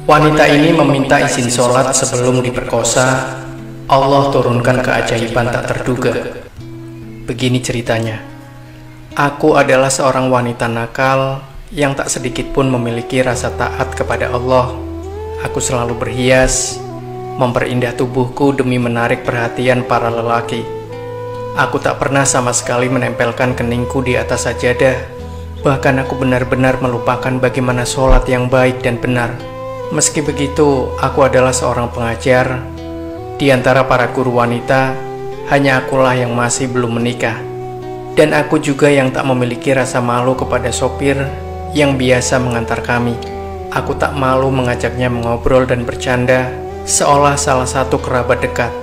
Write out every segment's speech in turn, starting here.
Wanita ini meminta izin sholat sebelum diperkosa. Allah turunkan keajaiban tak terduga. Begini ceritanya. Aku adalah seorang wanita nakal yang tak sedikit pun memiliki rasa taat kepada Allah. Aku selalu berhias, memperindah tubuhku demi menarik perhatian para lelaki. Aku tak pernah sama sekali menempelkan keningku di atas sajadah. Bahkan aku benar-benar melupakan bagaimana sholat yang baik dan benar. Meski begitu, aku adalah seorang pengajar. Di antara para guru wanita, hanya akulah yang masih belum menikah. Dan aku juga yang tak memiliki rasa malu kepada sopir yang biasa mengantar kami. Aku tak malu mengajaknya mengobrol dan bercanda, seolah salah satu kerabat dekat.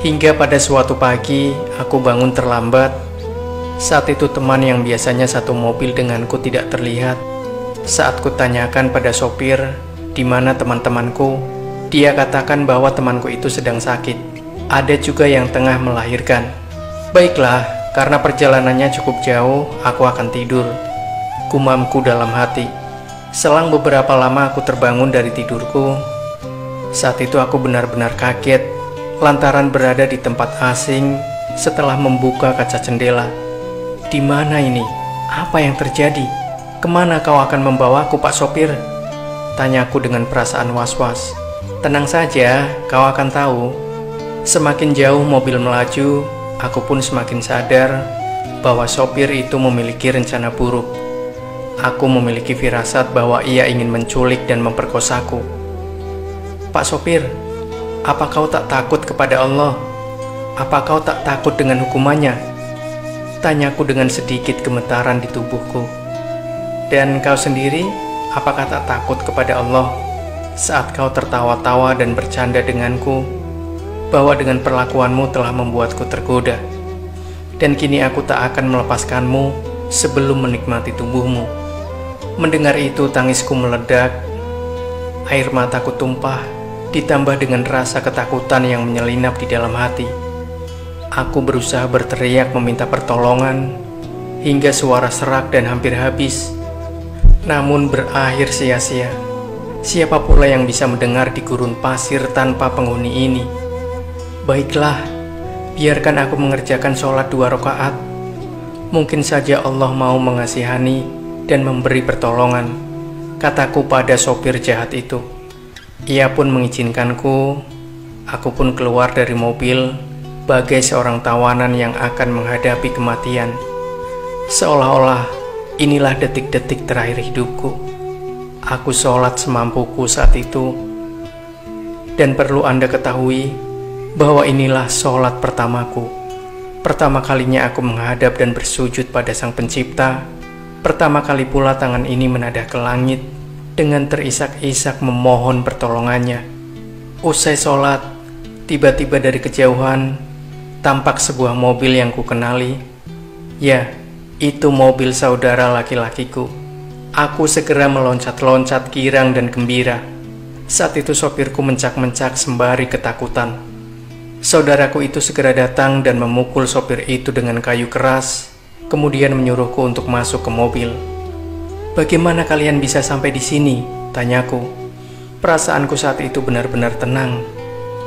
Hingga pada suatu pagi, aku bangun terlambat. Saat itu teman yang biasanya satu mobil denganku tidak terlihat. Saat kutanyakan pada sopir, di mana teman-temanku, dia katakan bahwa temanku itu sedang sakit. Ada juga yang tengah melahirkan. Baiklah, karena perjalanannya cukup jauh, aku akan tidur, gumamku dalam hati. Selang beberapa lama aku terbangun dari tidurku. Saat itu aku benar-benar kaget, lantaran berada di tempat asing setelah membuka kaca jendela. Di mana ini? Apa yang terjadi? Kemana kau akan membawaku, Pak Sopir? Tanyaku dengan perasaan was-was. Tenang saja, kau akan tahu. Semakin jauh mobil melaju, aku pun semakin sadar bahwa sopir itu memiliki rencana buruk. Aku memiliki firasat bahwa ia ingin menculik dan memperkosaku. Pak Sopir, apa kau tak takut kepada Allah? Apa kau tak takut dengan hukumannya? Tanyaku dengan sedikit gemetaran di tubuhku. Dan kau sendiri, apakah tak takut kepada Allah saat kau tertawa-tawa dan bercanda denganku bahwa dengan perlakuanmu telah membuatku tergoda, dan kini aku tak akan melepaskanmu sebelum menikmati tubuhmu? Mendengar itu tangisku meledak, air mataku tumpah, ditambah dengan rasa ketakutan yang menyelinap di dalam hati. Aku berusaha berteriak meminta pertolongan hingga suara serak dan hampir habis, namun berakhir sia-sia. Siapa pula yang bisa mendengar di gurun pasir tanpa penghuni ini? Baiklah, biarkan aku mengerjakan sholat 2 rakaat. Mungkin saja Allah mau mengasihani dan memberi pertolongan, kataku pada sopir jahat itu. Ia pun mengizinkanku. Aku pun keluar dari mobil bagai seorang tawanan yang akan menghadapi kematian. Seolah-olah inilah detik-detik terakhir hidupku. Aku sholat semampuku saat itu. Dan perlu Anda ketahui bahwa inilah sholat pertamaku. Pertama kalinya aku menghadap dan bersujud pada Sang Pencipta. Pertama kali pula tangan ini menadah ke langit dengan terisak-isak memohon pertolongannya. Usai sholat, tiba-tiba dari kejauhan tampak sebuah mobil yang kukenali. Ya, itu mobil saudara laki-lakiku. Aku segera meloncat-loncat girang dan gembira. Saat itu sopirku mencak-mencak sembari ketakutan. Saudaraku itu segera datang dan memukul sopir itu dengan kayu keras, kemudian menyuruhku untuk masuk ke mobil. Bagaimana kalian bisa sampai di sini? Tanyaku. Perasaanku saat itu benar-benar tenang.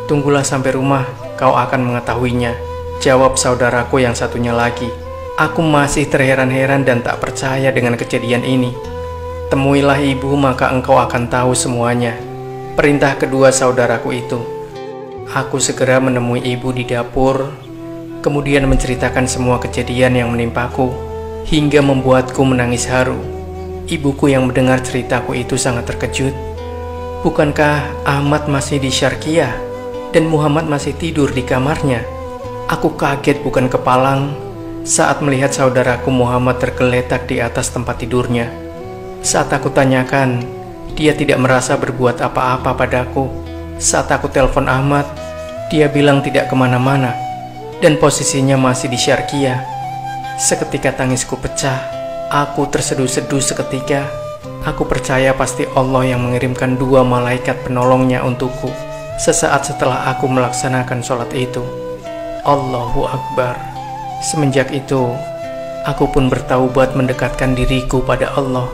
Tunggulah sampai rumah, kau akan mengetahuinya, jawab saudaraku yang satunya lagi. Aku masih terheran-heran dan tak percaya dengan kejadian ini. Temuilah ibu, maka engkau akan tahu semuanya, perintah kedua saudaraku itu. Aku segera menemui ibu di dapur, kemudian menceritakan semua kejadian yang menimpaku, hingga membuatku menangis haru. Ibuku yang mendengar ceritaku itu sangat terkejut. Bukankah Ahmad masih di Syarkiyah dan Muhammad masih tidur di kamarnya? Aku kaget bukan kepalang saat melihat saudaraku Muhammad tergeletak di atas tempat tidurnya. Saat aku tanyakan, dia tidak merasa berbuat apa-apa padaku. Saat aku telepon Ahmad, dia bilang tidak kemana-mana dan posisinya masih di Syarkiyah. Seketika tangisku pecah. Aku terseduh-seduh seketika. Aku percaya pasti Allah yang mengirimkan 2 malaikat penolongnya untukku sesaat setelah aku melaksanakan sholat itu. Allahu Akbar. Semenjak itu, aku pun bertaubat mendekatkan diriku pada Allah.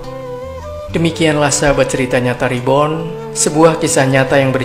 Demikianlah sahabat cerita nyata Reborn, sebuah kisah nyata yang